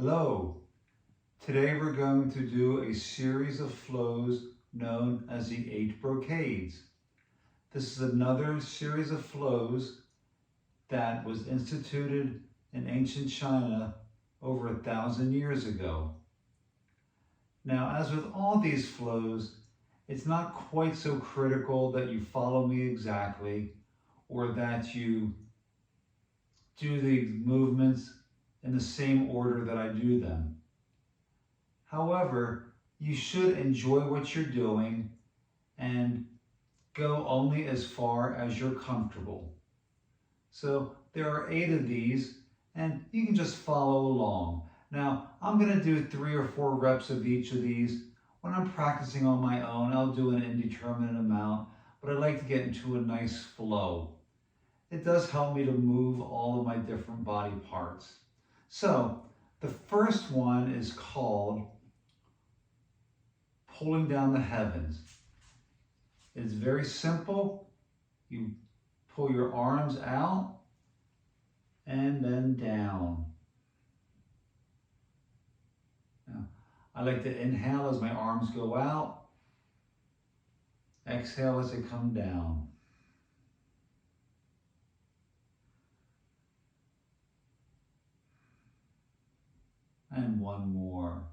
Hello. Today we're going to do a series of flows known as the 8 Brocades. This is another series of flows that was instituted in ancient China over 1,000 years ago. Now, as with all these flows, it's not quite so critical that you follow me exactly or that you do the movements in the same order that I do them. However, you should enjoy what you're doing and go only as far as you're comfortable. So there are 8 of these and you can just follow along. Now, I'm going to do 3 or 4 reps of each of these. When I'm practicing on my own, I'll do an indeterminate amount, but I like to get into a nice flow. It does help me to move all of my different body parts. So the first one is called pulling down the heavens. It's very simple. You pull your arms out and then down. Now, I like to inhale as my arms go out, exhale as they come down. And one more.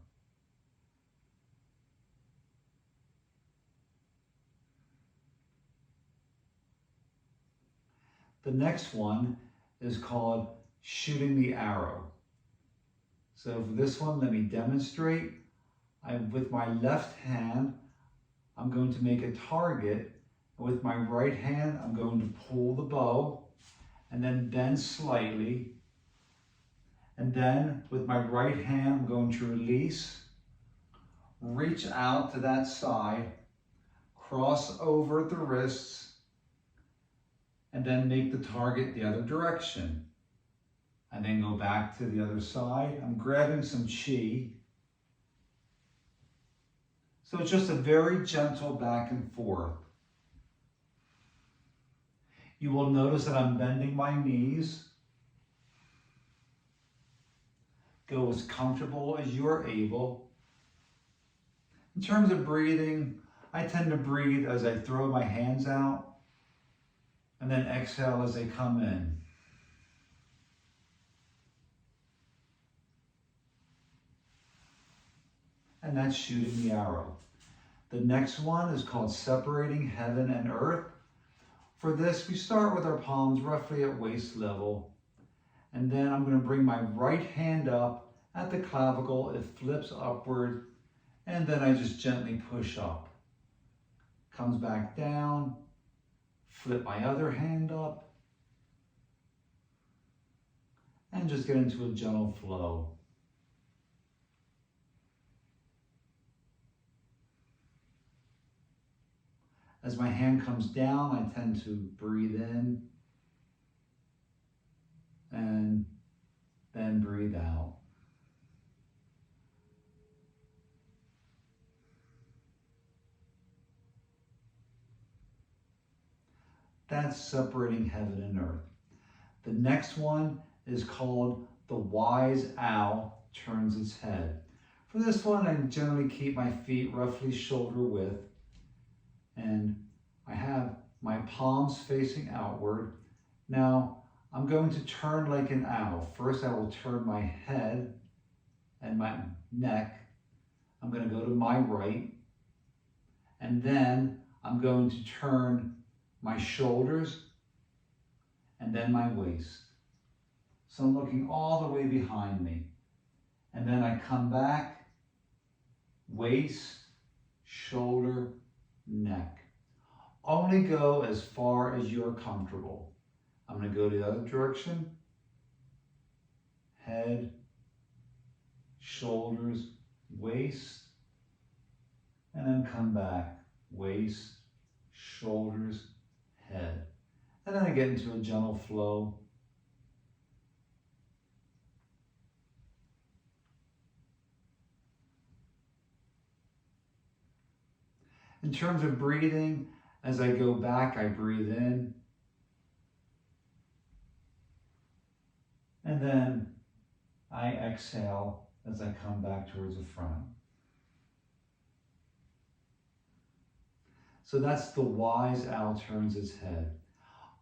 The next one is called shooting the arrow. So for this one, let me demonstrate. With my left hand, I'm going to make a target. With my right hand, I'm going to pull the bow and then bend slightly. And then with my right hand, I'm going to release, reach out to that side, cross over the wrists, and then make the target the other direction. And then go back to the other side. I'm grabbing some chi. So it's just a very gentle back and forth. You will notice that I'm bending my knees. Go as comfortable as you are able. In terms of breathing, I tend to breathe as I throw my hands out and then exhale as they come in. And that's shooting the arrow. The next one is called separating heaven and earth. For this, we start with our palms roughly at waist level. And then I'm going to bring my right hand up at the clavicle. It flips upward. And then I just gently push up. Comes back down. Flip my other hand up. And just get into a gentle flow. As my hand comes down, I tend to breathe in and then breathe out. That's separating heaven and earth. The next one is called the wise owl turns its head. For this one, I generally keep my feet roughly shoulder width. And I have my palms facing outward. Now, I'm going to turn like an owl. First, I will turn my head and my neck. I'm going to go to my right. And then I'm going to turn my shoulders and then my waist. So I'm looking all the way behind me. And then I come back, waist, shoulder, neck. Only go as far as you're comfortable. I'm going to go to the other direction. Head, shoulders, waist, and then come back. Waist, shoulders, head. And then I get into a gentle flow. In terms of breathing, as I go back, I breathe in. And then I exhale as I come back towards the front. So that's the wise owl turns its head.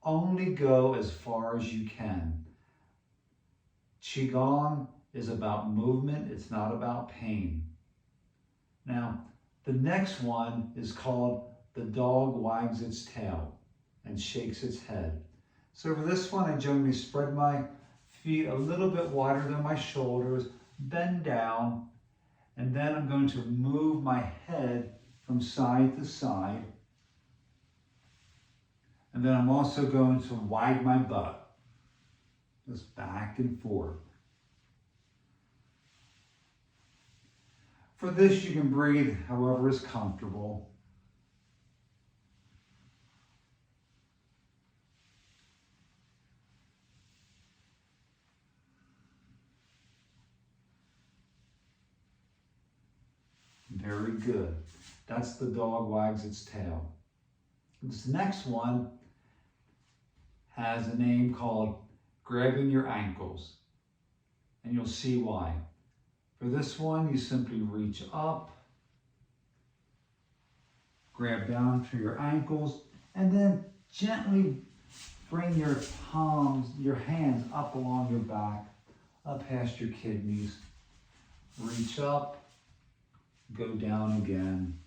Only go as far as you can. Qigong is about movement, it's not about pain. Now, the next one is called the dog wags its tail and shakes its head. So for this one, I generally spread my feet a little bit wider than my shoulders, bend down, and then I'm going to move my head from side to side. And then I'm also going to wag my butt, just back and forth. For this, you can breathe however is comfortable. Very good. That's the dog wags its tail. This next one has a name called grabbing your ankles, and you'll see why. For this one, you simply reach up, grab down to your ankles, and then gently bring your palms, your hands up along your back, up past your kidneys. Reach up, go down again.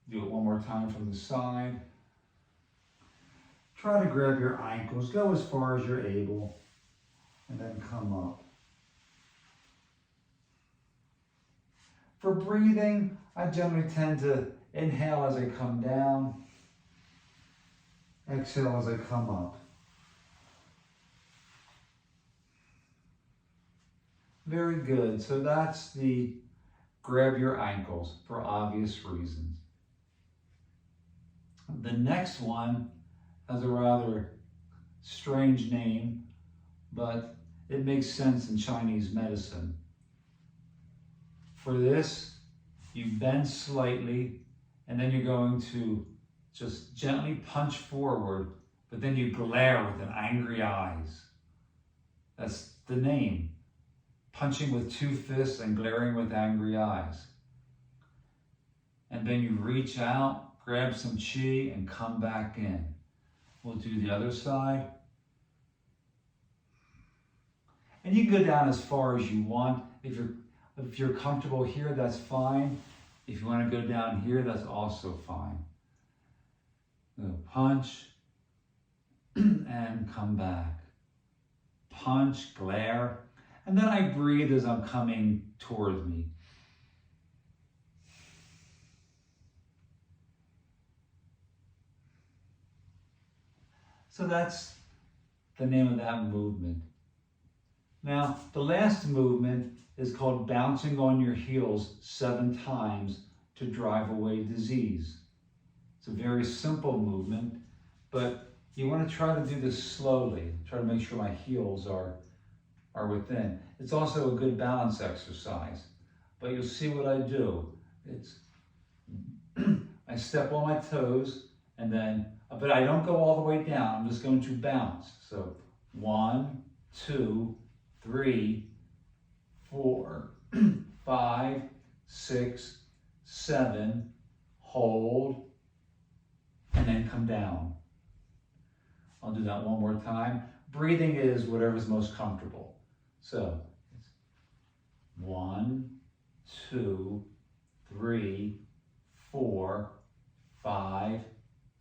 Do it one more time from the side. Try to grab your ankles, go as far as you're able, and then come up. For breathing, I generally tend to inhale as I come down, exhale as I come up. Very good. So that's the grab your ankles for obvious reasons. The next one has a rather strange name, but it makes sense in Chinese medicine. For this, you bend slightly, and then you're going to just gently punch forward, but then you glare with an angry eyes. That's the name. Punching with two fists and glaring with angry eyes. And then you reach out, grab some chi, and come back in. We'll do the other side. And you can go down as far as you want. If you're comfortable here, that's fine. If you want to go down here, that's also fine. So punch and come back. Punch, glare, and then I breathe as I'm coming towards me. So that's the name of that movement. Now, the last movement is called bouncing on your heels 7 times to drive away disease. It's a very simple movement, but you want to try to do this slowly. Try to make sure my heels are within. It's also a good balance exercise, but you'll see what I do. It's I step on my toes, and then, but I don't go all the way down. I'm just going to bounce. So 1, 2, 3, 4, 5, 6, 7, hold, and then come down. I'll do that one more time. Breathing is whatever's most comfortable. So, 1, 2, 3, 4, 5,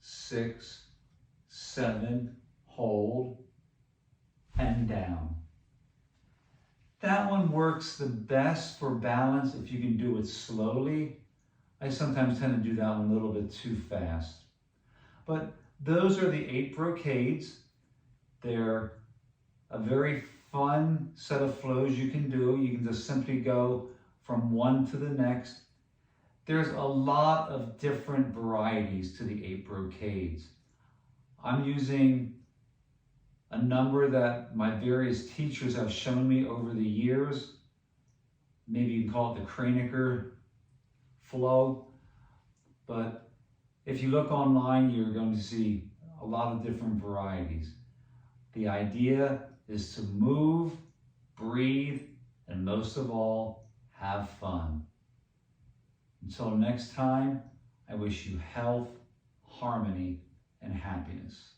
6, 7, hold, and down. That one works the best for balance if you can do it slowly. I sometimes tend to do that one a little bit too fast. But those are the 8 brocades. They're a very fun set of flows you can do. You can just simply go from one to the next. There's a lot of different varieties to the 8 brocades. I'm using a number that my various teachers have shown me over the years. Maybe you can call it the Kronecker flow. But if you look online, you're going to see a lot of different varieties. The idea is to move, breathe, and most of all, have fun. Until next time, I wish you health, harmony, and happiness.